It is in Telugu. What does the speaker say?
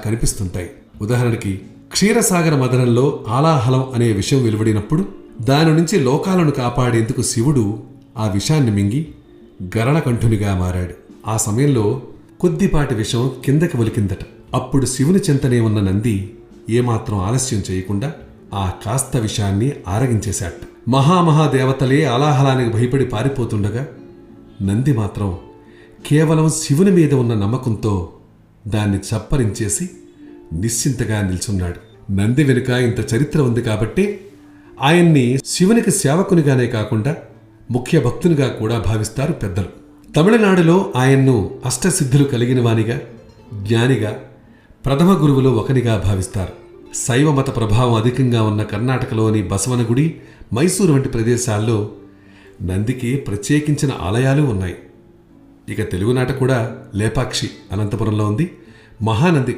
కనిపిస్తుంటాయి. ఉదాహరణకి క్షీరసాగర మదనంలో ఆలాహలం అనే విషం వెలువడినప్పుడు దాని నుంచి లోకాలను కాపాడేందుకు శివుడు ఆ విషాన్ని మింగి గరళకంఠునిగా మారాడు. ఆ సమయంలో కొద్దిపాటి విషం కిందకి ఒలికిందట. అప్పుడు శివుని చెంతనే ఉన్న నంది ఏమాత్రం ఆలస్యం చేయకుండా ఆ కాస్త విషాన్ని ఆరగించేశాట. మహామహాదేవతలే ఆలాహలానికి భయపడి పారిపోతుండగా నంది మాత్రం కేవలం శివుని మీద ఉన్న నమ్మకంతో దాన్ని చప్పరించేసి నిశ్చింతగా నిల్చున్నాడు. నంది వెనుక ఇంత చరిత్ర ఉంది కాబట్టి ఆయన్ని శివునికి సేవకునిగానే కాకుండా ముఖ్య భక్తునిగా కూడా భావిస్తారు పెద్దలు. తమిళనాడులో ఆయన్ను అష్టసిద్ధులు కలిగిన వానిగా, జ్ఞానిగా, ప్రథమ గురువులో ఒకనిగా భావిస్తారు. శైవ మత ప్రభావం అధికంగా ఉన్న కర్ణాటకలోని బసవనగుడి, మైసూరు వంటి ప్రదేశాల్లో నందికి ప్రత్యేకించిన ఆలయాలు ఉన్నాయి. ఇక తెలుగునాట కూడా లేపాక్షి అనంతపురంలో ఉంది. మహానంది